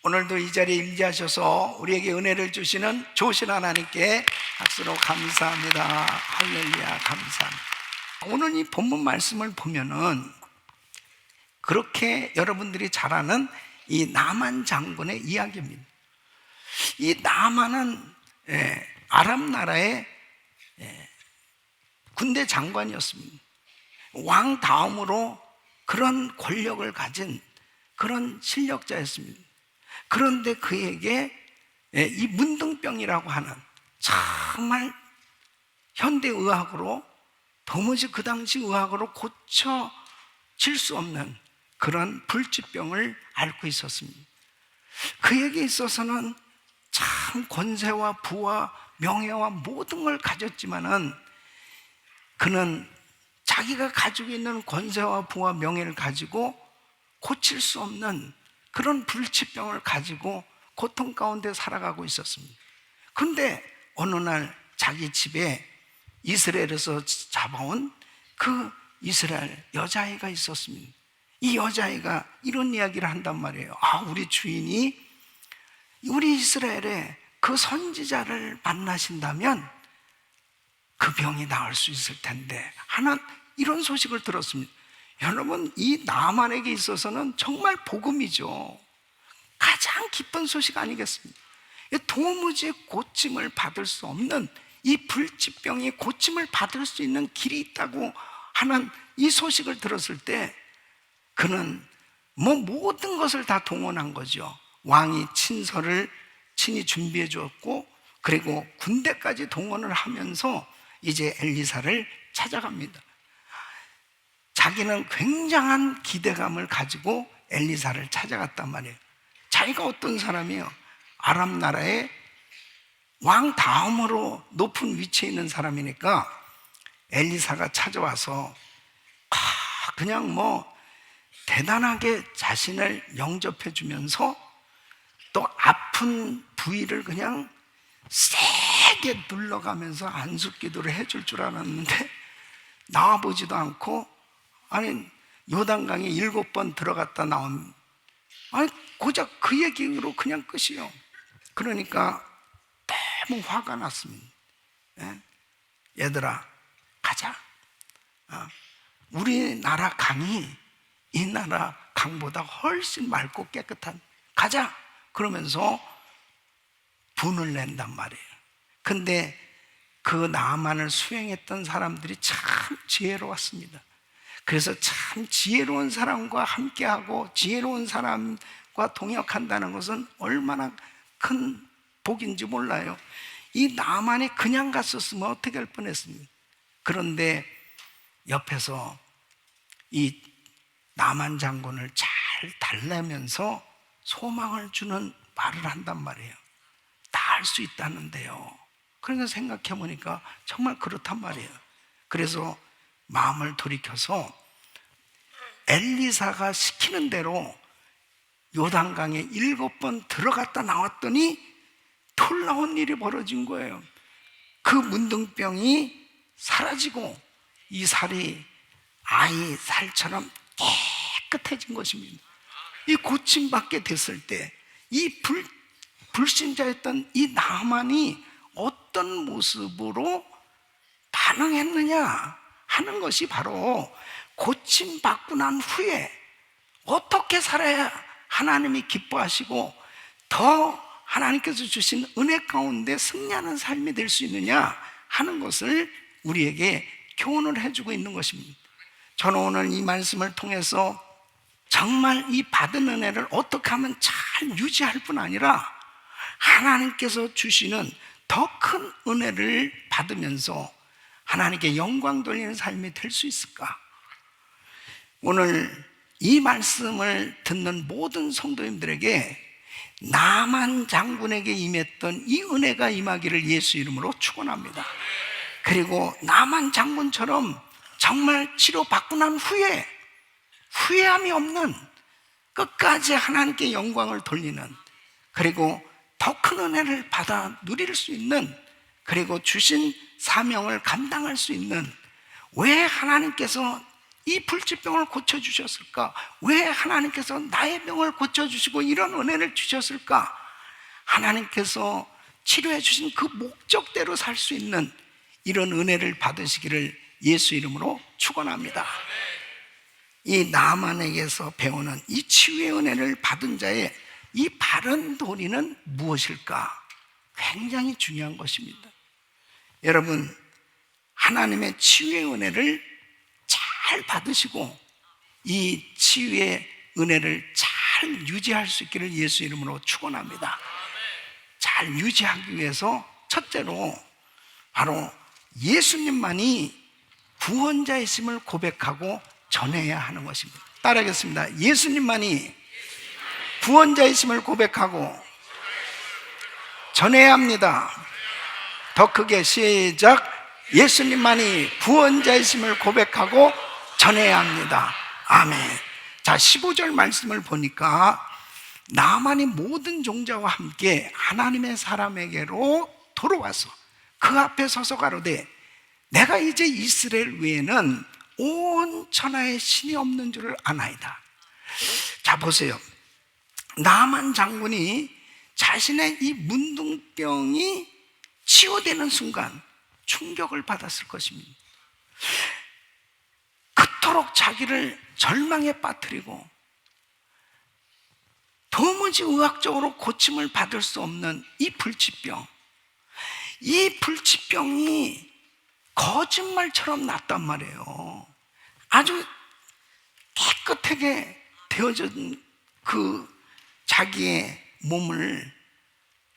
오늘도 이 자리에 임재하셔서 우리에게 은혜를 주시는 좋으신 하나님께 박수로 감사합니다. 할렐루야, 감사합니다. 오늘 이 본문 말씀을 보면은 그렇게 여러분들이 잘 아는 이 나만 장군의 이야기입니다. 이 나만은 아람 나라의 군대 장관이었습니다. 왕 다음으로 그런 권력을 가진 그런 실력자였습니다. 그런데 그에게 이 문둥병이라고 하는 정말 현대의학으로 도무지 그 당시 의학으로 고쳐질 수 없는 그런 불치병을 앓고 있었습니다. 그에게 있어서는 참 권세와 부와 명예와 모든 걸 가졌지만은 그는 자기가 가지고 있는 권세와 부와 명예를 가지고 고칠 수 없는 그런 불치병을 가지고 고통 가운데 살아가고 있었습니다. 그런데 어느 날 자기 집에 이스라엘에서 잡아온 그 이스라엘 여자아이가 있었습니다. 이 여자아이가 이런 이야기를 한단 말이에요. 우리 주인이 우리 이스라엘에 그 선지자를 만나신다면 그 병이 나을 수 있을 텐데 하는 이런 소식을 들었습니다. 여러분, 이 나만에게 있어서는 정말 복음이죠. 가장 기쁜 소식 아니겠습니까? 도무지 고침을 받을 수 없는 이 불치병이 고침을 받을 수 있는 길이 있다고 하는 이 소식을 들었을 때 그는 모든 것을 다 동원한 거죠. 왕이 친서를 친히 준비해 주었고 그리고 군대까지 동원을 하면서 이제 엘리사를 찾아갑니다. 자기는 굉장한 기대감을 가지고 엘리사를 찾아갔단 말이에요. 자기가 어떤 사람이에요? 아람 나라의 왕 다음으로 높은 위치에 있는 사람이니까 엘리사가 찾아와서 그냥 대단하게 자신을 영접해 주면서 또 아픈 부위를 그냥 세게 눌러가면서 안수기도를 해줄 줄 알았는데 나와보지도 않고 요단강에 7번 들어갔다 나온 고작 그 얘기로 그냥 끝이요. 그러니까 너무 화가 났습니다. 얘들아 가자. 우리나라 강이 이 나라 강보다 훨씬 맑고 깨끗한 가자. 그러면서 분을 낸단 말이에요. 근데 그 나만을 수행했던 사람들이 참 지혜로웠습니다. 그래서 참 지혜로운 사람과 함께하고 지혜로운 사람과 동역한다는 것은 얼마나 큰 복인지 몰라요. 이 나만이 그냥 갔었으면 어떻게 할 뻔했습니까? 그런데 옆에서 이 나만 장군을 잘 달래면서 소망을 주는 말을 한단 말이에요. 다 할 수 있다는데요. 그러니까 생각해 보니까 정말 그렇단 말이에요. 그래서 마음을 돌이켜서 엘리사가 시키는 대로 요단강에 7번 들어갔다 나왔더니 놀라운 일이 벌어진 거예요. 그 문둥병이 사라지고 이 살이 아이 살처럼 깨끗해진 것입니다. 이 고침받게 됐을 때 이 불신자였던 이 나만이 어떤 모습으로 반응했느냐 하는 것이 바로 고침받고 난 후에 어떻게 살아야 하나님이 기뻐하시고 더 하나님께서 주신 은혜 가운데 승리하는 삶이 될 수 있느냐 하는 것을 우리에게 교훈을 해주고 있는 것입니다. 저는 오늘 이 말씀을 통해서 정말 이 받은 은혜를 어떻게 하면 잘 유지할 뿐 아니라 하나님께서 주시는 더 큰 은혜를 받으면서 하나님께 영광 돌리는 삶이 될 수 있을까? 오늘 이 말씀을 듣는 모든 성도님들에게 나만 장군에게 임했던 이 은혜가 임하기를 예수 이름으로 축원합니다. 그리고 나만 장군처럼 정말 치료받고 난 후에 후회함이 없는 끝까지 하나님께 영광을 돌리는 그리고 더 큰 은혜를 받아 누릴 수 있는 그리고 주신 사명을 감당할 수 있는 왜 하나님께서 이 불치병을 고쳐주셨을까? 왜 하나님께서 나의 병을 고쳐주시고 이런 은혜를 주셨을까? 하나님께서 치료해 주신 그 목적대로 살 수 있는 이런 은혜를 받으시기를 예수 이름으로 축원합니다. 이 나만에게서 배우는 이 치유의 은혜를 받은 자의 이 바른 도리는 무엇일까? 굉장히 중요한 것입니다. 여러분, 하나님의 치유의 은혜를 잘 받으시고 이 치유의 은혜를 잘 유지할 수 있기를 예수 이름으로 축원합니다. 잘 유지하기 위해서 첫째로 바로 예수님만이 구원자이심을 고백하고 전해야 하는 것입니다. 따라하겠습니다. 예수님만이 구원자이심을 고백하고 전해야 합니다. 더 크게 시작. 예수님만이 구원자이심을 고백하고 전해야 합니다. 아멘. 자, 15절 말씀을 보니까 나만이 모든 종자와 함께 하나님의 사람에게로 돌아와서 그 앞에 서서 가로되 내가 이제 이스라엘 외에는 온 천하에 신이 없는 줄을 아나이다. 자, 보세요. 나만 장군이 자신의 이 문둥병이 치유되는 순간 충격을 받았을 것입니다. 그토록 자기를 절망에 빠뜨리고 도무지 의학적으로 고침을 받을 수 없는 이 불치병, 이 불치병이 거짓말처럼 났단 말이에요. 아주 깨끗하게 되어진 그 자기의 몸을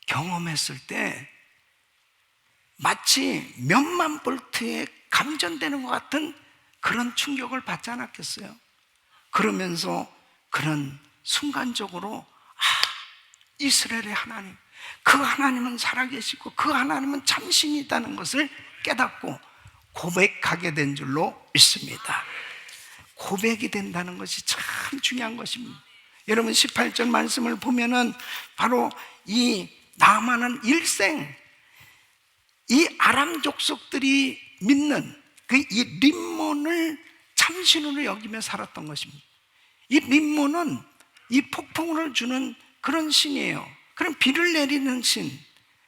경험했을 때 마치 몇만 볼트에 감전되는 것 같은 그런 충격을 받지 않았겠어요? 그러면서 그런 순간적으로 이스라엘의 하나님, 그 하나님은 살아계시고 그 하나님은 참신이다는 것을 깨닫고 고백하게 된 줄로 믿습니다. 고백이 된다는 것이 참 중요한 것입니다. 여러분 18절 말씀을 보면은 바로 이 나만은 일생 이 아람 족속들이 믿는 그 이 림몬을 참신으로 여기며 살았던 것입니다. 이 림몬은 이 폭풍을 주는 그런 신이에요. 그런 비를 내리는 신.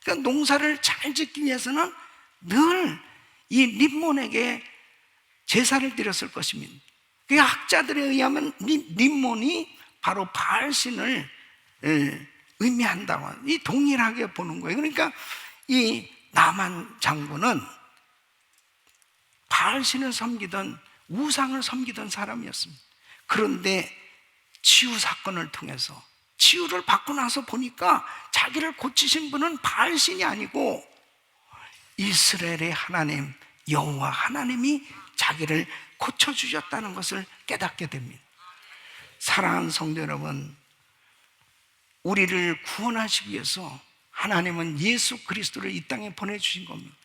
그러니까 농사를 잘 짓기 위해서는 늘 이 림몬에게 제사를 드렸을 것입니다. 그 학자들에 의하면 림몬이 바로 바알신을 의미한다고 이 동일하게 보는 거예요. 그러니까 이 나만 장군은 바알신을 섬기던 우상을 섬기던 사람이었습니다. 그런데 치유 사건을 통해서 치유를 받고 나서 보니까 자기를 고치신 분은 바알신이 아니고 이스라엘의 하나님 여호와 하나님이 자기를 고쳐주셨다는 것을 깨닫게 됩니다. 사랑하는 성도 여러분, 우리를 구원하시기 위해서 하나님은 예수 그리스도를 이 땅에 보내주신 겁니다.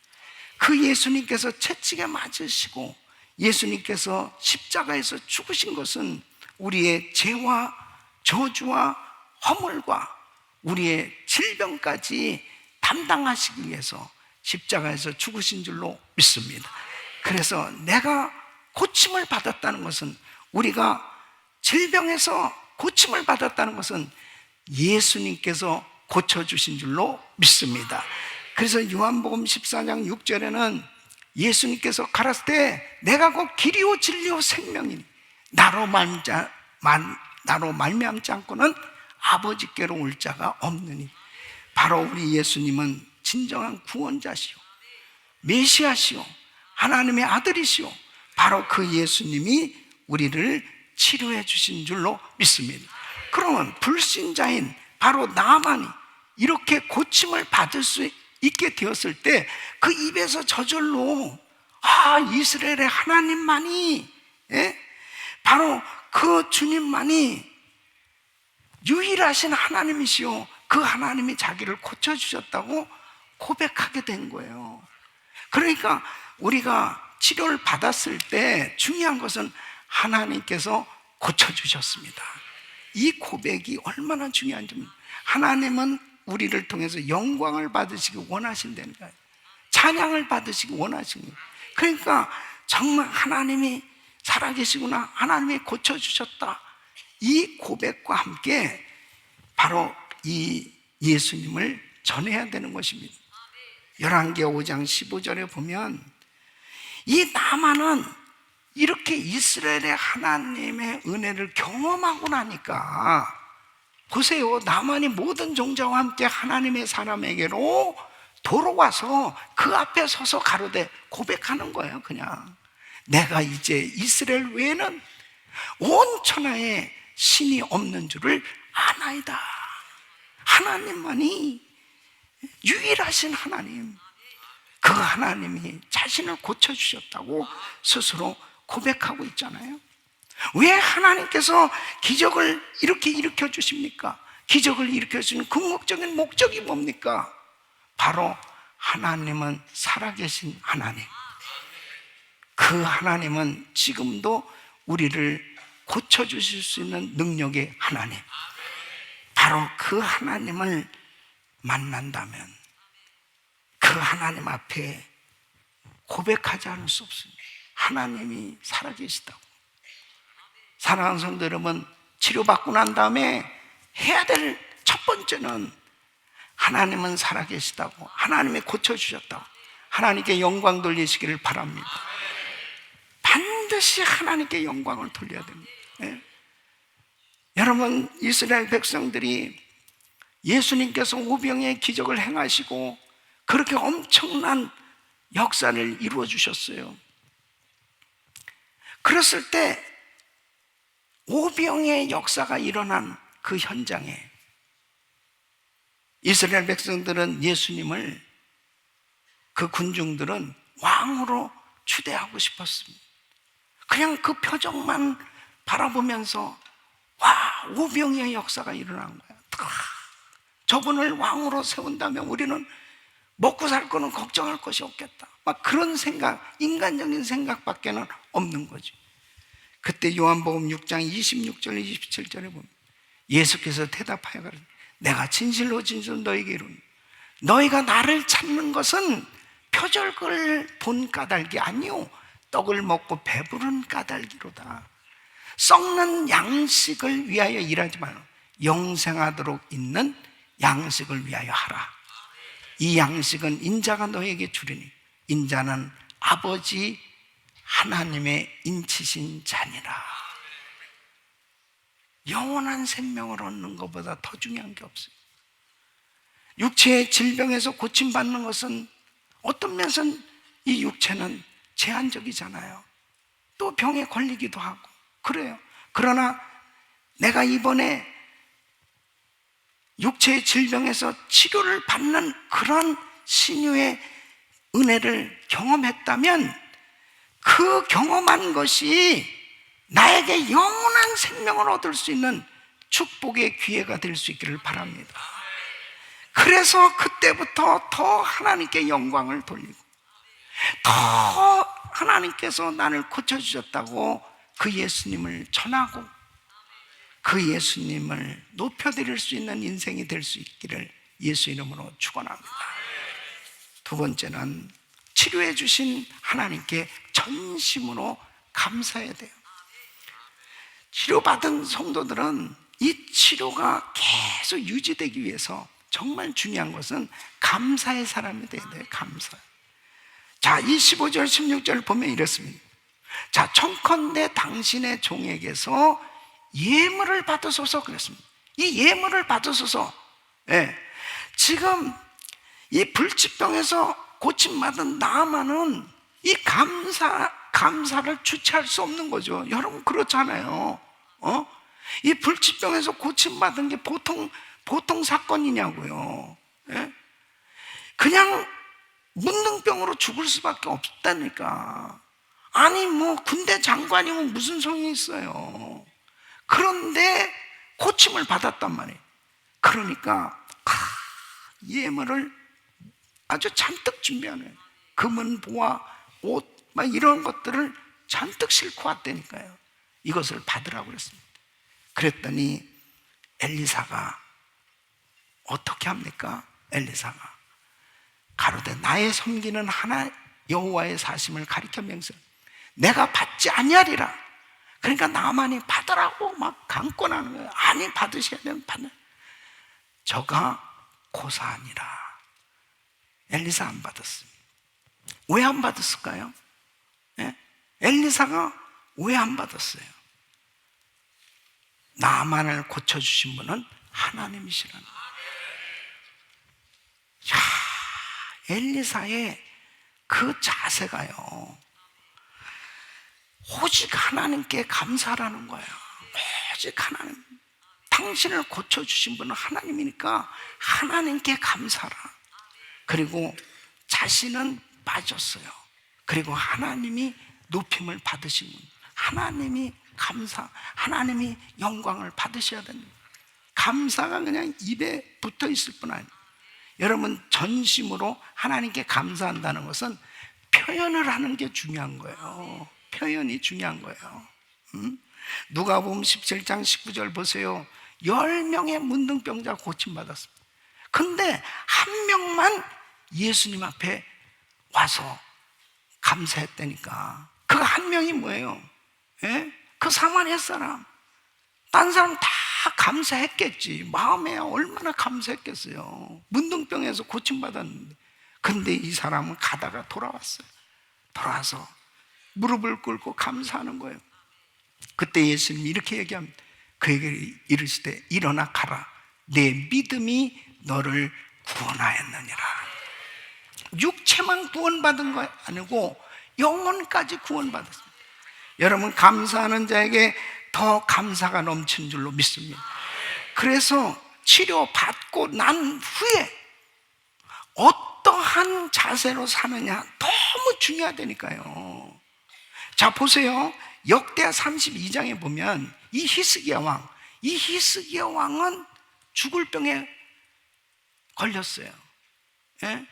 그 예수님께서 채찍에 맞으시고 예수님께서 십자가에서 죽으신 것은 우리의 죄와 저주와 허물과 우리의 질병까지 담당하시기 위해서 십자가에서 죽으신 줄로 믿습니다. 그래서 내가 고침을 받았다는 것은, 우리가 질병에서 고침을 받았다는 것은 예수님께서 고쳐주신 줄로 믿습니다. 그래서 요한복음 14장 6절에는 예수님께서 가라사대 때 내가 곧 길이요 진리요 생명이니 나로 말미암지 않고는 아버지께로 올 자가 없느니. 바로 우리 예수님은 진정한 구원자시오, 메시아시오, 하나님의 아들이시오. 바로 그 예수님이 우리를 치료해 주신 줄로 믿습니다. 그러면 불신자인 바로 나만이 이렇게 고침을 받을 수 있게 되었을 때 그 입에서 저절로 이스라엘의 하나님만이, 바로 그 주님만이 유일하신 하나님이시오, 그 하나님이 자기를 고쳐주셨다고 고백하게 된 거예요. 그러니까 우리가 치료를 받았을 때 중요한 것은 하나님께서 고쳐주셨습니다. 이 고백이 얼마나 중요한지. 하나님은 우리를 통해서 영광을 받으시기 원하신다는 거예요. 찬양을 받으시기 원하십니다. 그러니까 정말 하나님이 살아계시구나, 하나님이 고쳐주셨다, 이 고백과 함께 바로 이 예수님을 전해야 되는 것입니다. 열왕기하 5장 15절에 보면 이 나만은 이렇게 이스라엘의 하나님의 은혜를 경험하고 나니까, 보세요, 나만이 모든 종자와 함께 하나님의 사람에게로 돌아와서 그 앞에 서서 가로되 고백하는 거예요. 그냥 내가 이제 이스라엘 외에는 온 천하에 신이 없는 줄을 아나이다. 하나님만이 유일하신 하나님, 그 하나님이 자신을 고쳐주셨다고 스스로 고백하고 있잖아요. 왜 하나님께서 기적을 이렇게 일으켜 주십니까? 기적을 일으켜 주는 궁극적인 목적이 뭡니까? 바로 하나님은 살아계신 하나님, 그 하나님은 지금도 우리를 고쳐주실 수 있는 능력의 하나님, 바로 그 하나님을 만난다면 그 하나님 앞에 고백하지 않을 수 없습니다. 하나님이 살아계시다고. 사랑하는 성도 여러분, 치료받고 난 다음에 해야 될 첫 번째는 하나님은 살아계시다고, 하나님이 고쳐주셨다고 하나님께 영광 돌리시기를 바랍니다. 반드시 하나님께 영광을 돌려야 됩니다. 네? 여러분, 이스라엘 백성들이 예수님께서 오병이의 기적을 행하시고 그렇게 엄청난 역사를 이루어 주셨어요. 그랬을 때 오병이의 역사가 일어난 그 현장에 이스라엘 백성들은 예수님을, 그 군중들은 왕으로 추대하고 싶었습니다. 그냥 그 표정만 바라보면서 와, 오병이의 역사가 일어난 거야. 저분을 왕으로 세운다면 우리는 먹고 살 거는 걱정할 것이 없겠다, 막 그런 생각, 인간적인 생각밖에는 없는 거죠. 그때 요한복음 6장 26절 27절에 보면 예수께서 대답하여 가라사대 내가 진실로 진실로 너에게 이르노니 너희가 나를 찾는 것은 표적을 본 까닭이 아니요 떡을 먹고 배부른 까닭이로다. 썩는 양식을 위하여 일하지 말고 영생하도록 있는 양식을 위하여 하라. 이 양식은 인자가 너에게 주리니 인자는 아버지 하나님의 인치신 자니라. 영원한 생명을 얻는 것보다 더 중요한 게 없어요. 육체의 질병에서 고침받는 것은 어떤 면에서는 이 육체는 제한적이잖아요. 또 병에 걸리기도 하고 그래요. 그러나 내가 이번에 육체의 질병에서 치료를 받는 그런 신유의 은혜를 경험했다면 그 경험한 것이 나에게 영원한 생명을 얻을 수 있는 축복의 기회가 될 수 있기를 바랍니다. 그래서 그때부터 더 하나님께 영광을 돌리고 더 하나님께서 나를 고쳐주셨다고 그 예수님을 전하고 그 예수님을 높여드릴 수 있는 인생이 될 수 있기를 예수 이름으로 축원합니다. 두 번째는 치료해 주신 하나님께 전심으로 감사해야 돼요. 치료받은 성도들은 이 치료가 계속 유지되기 위해서 정말 중요한 것은 감사의 사람이 돼야 돼요. 감사. 자, 이 15절 16절 보면 이렇습니다. 자, 청컨대 당신의 종에게서 예물을 받으소서 그랬습니다. 이 예물을 받으소서. 예. 지금 이 불치병에서 고침받은 나아만은 이 감사를 주체할 수 없는 거죠. 여러분 그렇잖아요. 이 불치병에서 고침받은 게 보통 사건이냐고요. 예? 그냥 문둥병으로 죽을 수밖에 없다니까. 아니 뭐 군대 장관이면 무슨 소용이 있어요. 그런데 고침을 받았단 말이에요. 그러니까 예물을 아주 잔뜩 준비하는, 금은 보화, 옷 막 이런 것들을 잔뜩 싣고 왔다니까요. 이것을 받으라고 그랬습니다. 그랬더니 엘리사가 어떻게 합니까? 엘리사가 가로되 나의 섬기는 하나 여호와의 사심을 가리켜 명세 내가 받지 아니하리라. 그러니까 나만이 받으라고 막 강권하는 거예요. 아니, 받으셔야 되면 받는. 저가 고사하니라. 엘리사 안 받았습니다. 왜 안 받았을까요? 예? 엘리사가 왜 안 받았어요? 나만을 고쳐주신 분은 하나님이시라는 거예요. 야, 엘리사의 그 자세가요, 오직 하나님께 감사라는 거예요. 오직 하나님, 당신을 고쳐주신 분은 하나님이니까 하나님께 감사라. 그리고 자신은 빠졌어요. 그리고 하나님이 높임을 받으신 분, 하나님이 감사, 하나님이 영광을 받으셔야 됩니다. 감사가 그냥 입에 붙어 있을 뿐 아니에요. 여러분, 전심으로 하나님께 감사한다는 것은 표현을 하는 게 중요한 거예요. 표현이 중요한 거예요. 누가복음 17장 19절 보세요. 10명의 문둥병자 고침받았습니다. 근데 한 명만 예수님 앞에 와서 감사했다니까. 그 한 명이 뭐예요? 예? 그 사마리아 사람. 딴 사람 다 감사했겠지. 마음에 얼마나 감사했겠어요. 문둥병에서 고침받았는데. 근데 이 사람은 가다가 돌아왔어요. 돌아와서 무릎을 꿇고 감사하는 거예요. 그때 예수님이 이렇게 얘기합니다. 그에게 이르시되 일어나 가라. 내 믿음이 너를 구원하였느니라. 육체만 구원받은 거 아니고 영혼까지 구원받았습니다. 여러분, 감사하는 자에게 더 감사가 넘치는 줄로 믿습니다. 그래서 치료받고 난 후에 어떠한 자세로 사느냐 너무 중요하다니까요. 자, 보세요. 역대하 32장에 보면 이 히스기야 왕은 죽을 병에 걸렸어요. 예?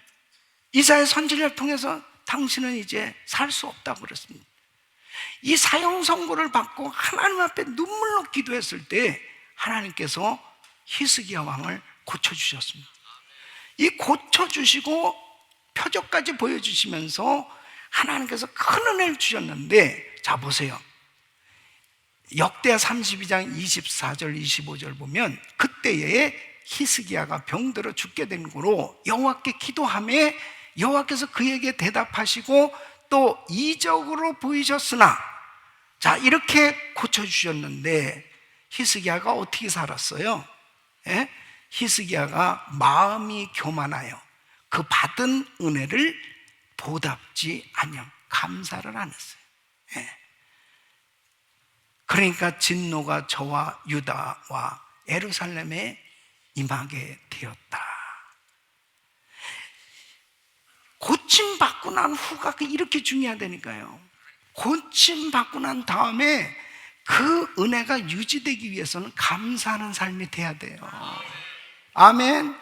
이사야 선지자를 통해서 당신은 이제 살 수 없다고 그랬습니다. 이 사형 선고를 받고 하나님 앞에 눈물로 기도했을 때 하나님께서 히스기야 왕을 고쳐주셨습니다. 이 고쳐주시고 표적까지 보여주시면서 하나님께서 큰 은혜를 주셨는데, 자 보세요. 역대하 32장 24절 25절 보면 그때에 히스기야가 병들어 죽게 된 거로 여호와께 기도하며 여호와께서 그에게 대답하시고 또 이적으로 보이셨으나, 자, 이렇게 고쳐주셨는데 히스기야가 어떻게 살았어요? 예? 히스기야가 마음이 교만하여 그 받은 은혜를 보답지 아니하고 감사를 안 했어요. 예. 그러니까 진노가 저와 유다와 예루살렘에 임하게 되었다. 고침받고 난 후가 이렇게 중요하다니까요. 고침받고 난 다음에 그 은혜가 유지되기 위해서는 감사하는 삶이 돼야 돼요. 아멘.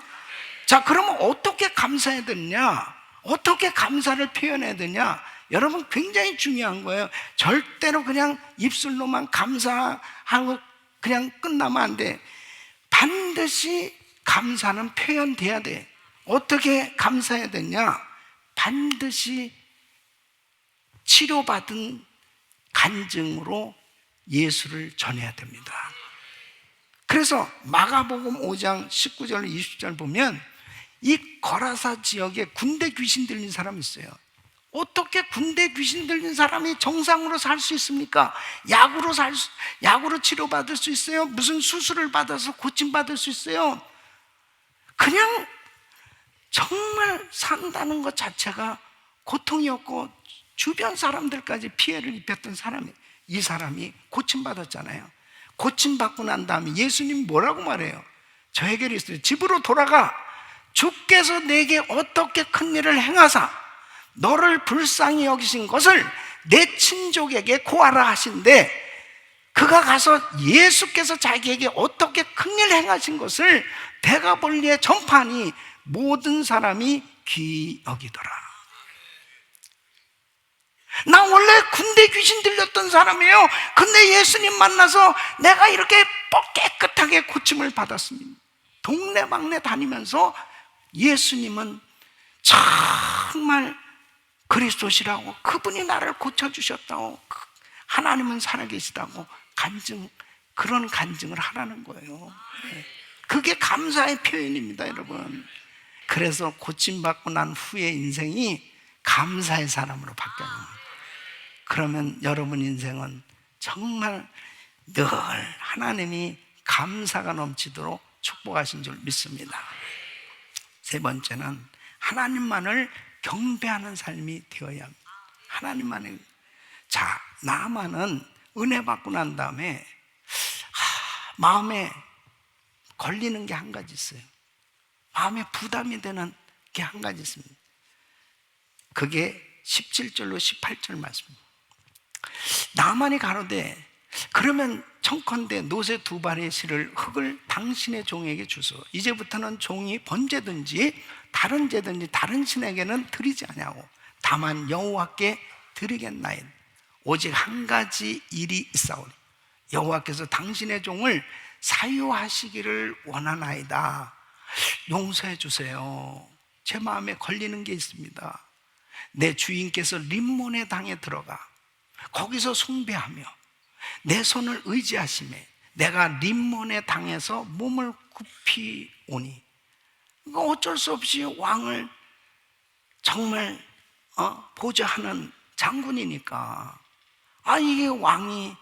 자, 그러면 어떻게 감사해야 되느냐? 어떻게 감사를 표현해야 되냐? 여러분, 굉장히 중요한 거예요. 절대로 그냥 입술로만 감사하고 그냥 끝나면 안 돼. 반드시 감사는 표현돼야 돼. 어떻게 감사해야 되냐? 반드시 치료받은 간증으로 예수를 전해야 됩니다. 그래서 마가복음 5장 19절 20절 보면 이 거라사 지역에 군대 귀신 들린 사람이 있어요. 어떻게 군대 귀신 들린 사람이 정상으로 살 수 있습니까? 약으로 치료받을 수 있어요? 무슨 수술을 받아서 고침받을 수 있어요? 그냥 정말 산다는 것 자체가 고통이었고 주변 사람들까지 피해를 입혔던 사람이, 이 사람이 고침받았잖아요. 고침받고 난 다음에 예수님 뭐라고 말해요? 저에게 이르시되 집으로 돌아가 주께서 내게 어떻게 큰 일을 행하사 너를 불쌍히 여기신 것을 내 친족에게 고하라 하신데, 그가 가서 예수께서 자기에게 어떻게 큰 일을 행하신 것을 대가볼리에 전파하니 모든 사람이 귀히 여기더라. 나 원래 군대 귀신 들렸던 사람이에요. 근데 예수님 만나서 내가 이렇게 깨끗하게 고침을 받았습니다. 동네방네 다니면서 예수님은 정말 그리스도시라고, 그분이 나를 고쳐주셨다고, 하나님은 살아계시다고 그런 간증을 하라는 거예요. 그게 감사의 표현입니다, 여러분. 그래서 고침받고 난 후의 인생이 감사의 사람으로 바뀌어요. 그러면 여러분 인생은 정말 늘 하나님이 감사가 넘치도록 축복하신 줄 믿습니다. 세 번째는 하나님만을 경배하는 삶이 되어야 합니다. 하나님만을. 자, 나만은 은혜 받고 난 다음에 마음에 걸리는 게 한 가지 있어요. 마음에 부담이 되는 게 한 가지 있습니다. 그게 17절로 18절 말씀입니다. 나만이 가로되 그러면 청컨대 노새 두 발의 실을 흙을 당신의 종에게 주소. 이제부터는 종이 번제든지 다른 제든지 다른 신에게는 드리지 아니하고 다만 여호와께 드리겠나이다. 오직 한 가지 일이 있사오니 여호와께서 당신의 종을 사유하시기를 원하나이다. 용서해 주세요. 제 마음에 걸리는 게 있습니다. 내 주인께서 림몬의 당에 들어가 거기서 숭배하며 내 손을 의지하시매 내가 림몬의 당에서 몸을 굽히 오니, 어쩔 수 없이 왕을 정말 보좌하는 장군이니까, 이게 왕이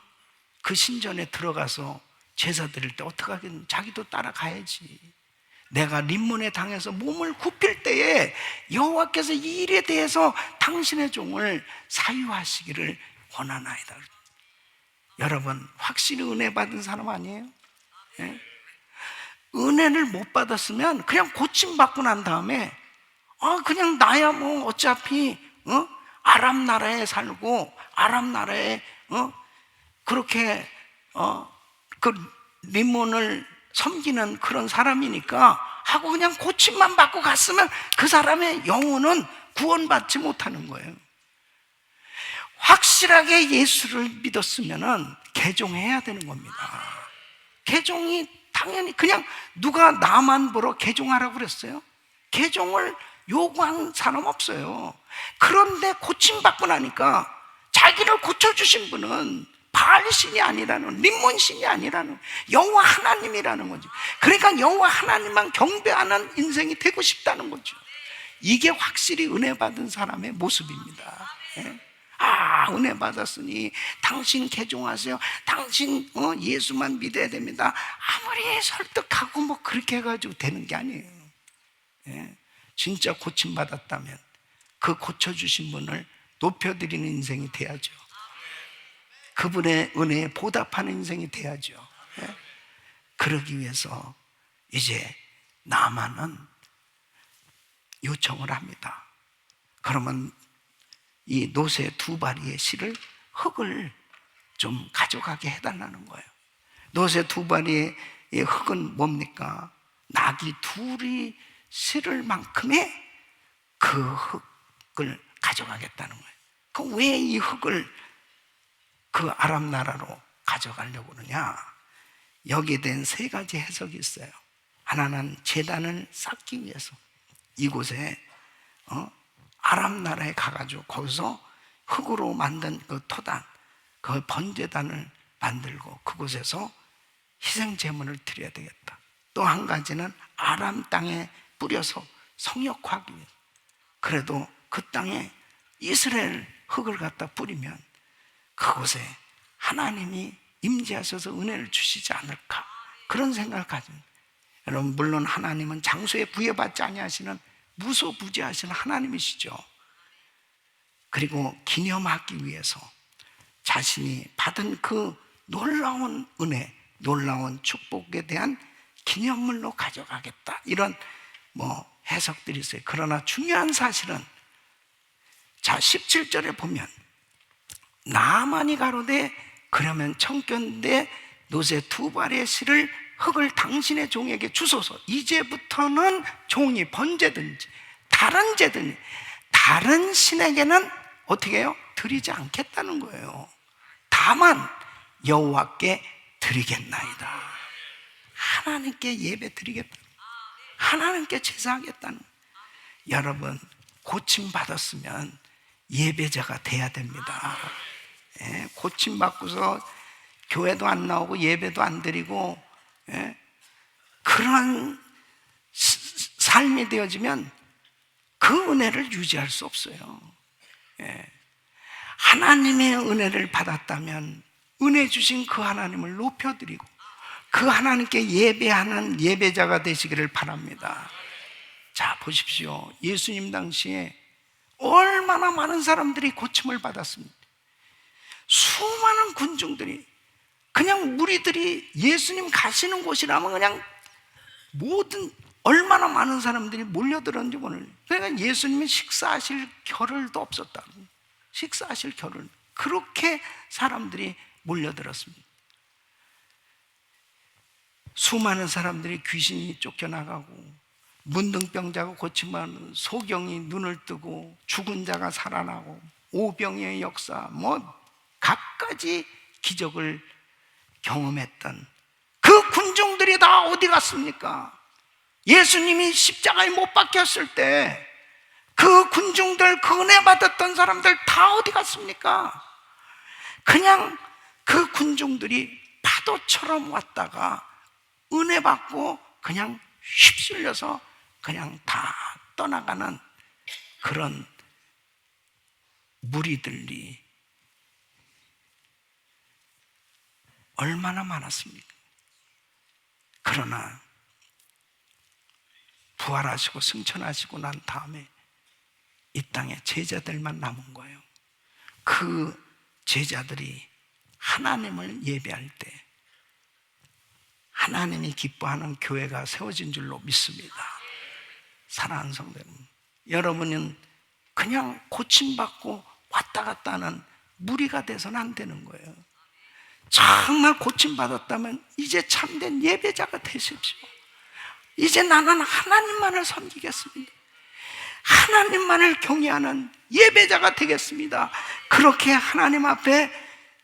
그 신전에 들어가서 제사 드릴 때 어떡하겠는, 자기도 따라가야지. 내가 림몬의 당에서 몸을 굽힐 때에 여호와께서 이 일에 대해서 당신의 종을 사유하시기를 원하나이다. 여러분, 확실히 은혜 받은 사람 아니에요? 네? 은혜를 못 받았으면 그냥 고침받고 난 다음에 그냥 나야 뭐 어차피 아람 나라에 살고 아람 나라에 그렇게 그 림몬을 섬기는 그런 사람이니까 하고 그냥 고침만 받고 갔으면 그 사람의 영혼은 구원받지 못하는 거예요. 확실하게 예수를 믿었으면은 개종해야 되는 겁니다. 개종이 당연히, 그냥 누가 나만 보러 개종하라고 그랬어요? 개종을 요구한 사람 없어요. 그런데 고침받고 나니까 자기를 고쳐주신 분은 바알신이 아니라는, 림몬신이 아니라는 여호와 하나님이라는 거죠. 그러니까 여호와 하나님만 경배하는 인생이 되고 싶다는 거죠. 이게 확실히 은혜 받은 사람의 모습입니다. 은혜 받았으니 당신 개종하세요, 당신 예수만 믿어야 됩니다, 아무리 설득하고 뭐 그렇게 해가지고 되는 게 아니에요. 진짜 고침받았다면 그 고쳐주신 분을 높여드리는 인생이 돼야죠. 그분의 은혜에 보답하는 인생이 돼야죠. 그러기 위해서 이제 나만은 요청을 합니다. 그러면 이 노새 두 바리의 실을, 흙을 좀 가져가게 해달라는 거예요. 노새 두 바리의 흙은 뭡니까? 낙이 둘이 실을 만큼의 그 흙을 가져가겠다는 거예요. 그럼 왜 이 흙을 그 아람 나라로 가져가려고 그러냐? 여기에 대한 세 가지 해석이 있어요. 하나는 제단을 쌓기 위해서 이곳에 아람 나라에 가가지고 거기서 흙으로 만든 그 토단, 그 번제단을 만들고 그곳에서 희생 제물을 드려야 되겠다. 또 한 가지는 아람 땅에 뿌려서 성역화하기 위해서. 그래도 그 땅에 이스라엘 흙을 갖다 뿌리면 그곳에 하나님이 임재하셔서 은혜를 주시지 않을까, 그런 생각을 가집니다. 여러분, 물론 하나님은 장소에 구애받지 아니하시는 무소부지하시는 하나님이시죠. 그리고 기념하기 위해서 자신이 받은 그 놀라운 은혜, 놀라운 축복에 대한 기념물로 가져가겠다, 이런 해석들이 있어요. 그러나 중요한 사실은, 자 17절에 보면 나만이 가로되 그러면 청컨대 노새 두 발의 실을 흙을 당신의 종에게 주소서. 이제부터는 종이 번제든지 다른 제든지 다른 신에게는 어떻게 해요? 드리지 않겠다는 거예요. 다만 여호와께 드리겠나이다. 하나님께 예배 드리겠다, 하나님께 제사하겠다는. 여러분, 고침 받았으면 예배자가 돼야 됩니다. 예, 고침받고서 교회도 안 나오고 예배도 안 드리고, 예, 그런 삶이 되어지면 그 은혜를 유지할 수 없어요. 예, 하나님의 은혜를 받았다면 은혜 주신 그 하나님을 높여드리고 그 하나님께 예배하는 예배자가 되시기를 바랍니다. 자, 보십시오. 예수님 당시에 얼마나 많은 사람들이 고침을 받았습니까? 수많은 군중들이, 그냥 무리들이 예수님 가시는 곳이라면 그냥 모든, 얼마나 많은 사람들이 몰려들었는지 오늘. 그러니까 예수님이 식사하실 겨를도 없었다. 식사하실 겨를, 그렇게 사람들이 몰려들었습니다. 수많은 사람들이 귀신이 쫓겨나가고, 문둥병자가 고침받는, 소경이 눈을 뜨고, 죽은 자가 살아나고, 오병이의 역사, 갖가지 기적을 경험했던 그 군중들이 다 어디 갔습니까? 예수님이 십자가에 못 박혔을 때 그 군중들, 그 은혜 받았던 사람들 다 어디 갔습니까? 그냥 그 군중들이 파도처럼 왔다가 은혜 받고 그냥 휩쓸려서 그냥 다 떠나가는 그런 무리들이 얼마나 많았습니까? 그러나 부활하시고 승천하시고 난 다음에 이 땅에 제자들만 남은 거예요. 그 제자들이 하나님을 예배할 때 하나님이 기뻐하는 교회가 세워진 줄로 믿습니다. 사랑하는 성도 여러분, 여러분은 그냥 고침받고 왔다 갔다 하는 무리가 돼서는 안 되는 거예요. 정말 고침받았다면 이제 참된 예배자가 되십시오. 이제 나는 하나님만을 섬기겠습니다. 하나님만을 경외하는 예배자가 되겠습니다. 그렇게 하나님 앞에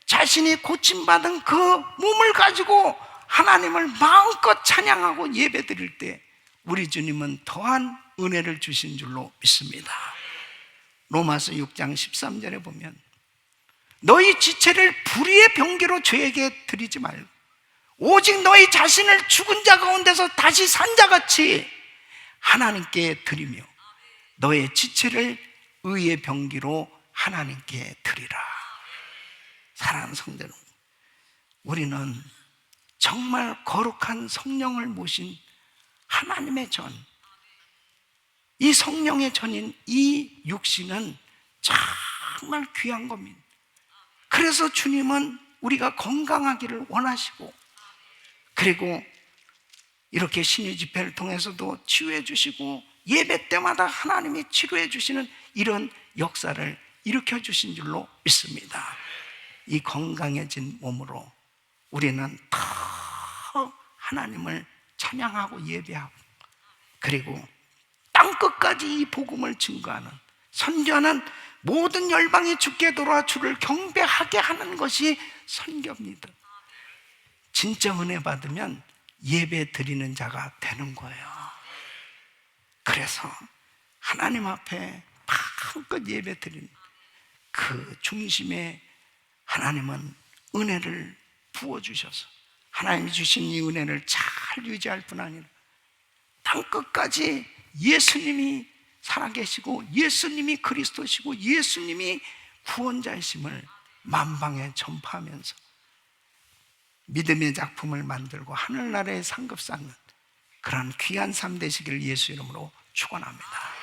자신이 고침받은 그 몸을 가지고 하나님을 마음껏 찬양하고 예배드릴 때 우리 주님은 더한 은혜를 주신 줄로 믿습니다. 로마서 6장 13절에 보면 너희 지체를 불의의 병기로 죄에게 드리지 말고 오직 너희 자신을 죽은 자 가운데서 다시 산 자같이 하나님께 드리며 너의 지체를 의의 병기로 하나님께 드리라. 사랑하는 성도 여러분, 우리는 정말 거룩한 성령을 모신 하나님의 전, 이 성령의 전인 이 육신은 정말 귀한 겁니다. 그래서 주님은 우리가 건강하기를 원하시고, 그리고 이렇게 신유 집회를 통해서도 치유해 주시고 예배 때마다 하나님이 치료해 주시는 이런 역사를 일으켜 주신 줄로 믿습니다. 이 건강해진 몸으로 우리는 더 하나님을 찬양하고 예배하고, 그리고 땅끝까지 이 복음을 증거하는, 선교하는 모든 열방이 주께 돌아와 주를 경배하게 하는 것이 선교입니다. 진짜 은혜 받으면 예배 드리는 자가 되는 거예요. 그래서 하나님 앞에 마음껏 예배 드리는 그 중심에 하나님은 은혜를 부어주셔서 하나님이 주신 이 은혜를 잘 유지할 뿐 아니라 땅끝까지 예수님이 살아계시고 예수님이 그리스도시고 예수님이 구원자이심을 만방에 전파하면서 믿음의 작품을 만들고 하늘나라에 상급 쌓는 그런 귀한 삶 되시기를 예수 이름으로 축원합니다.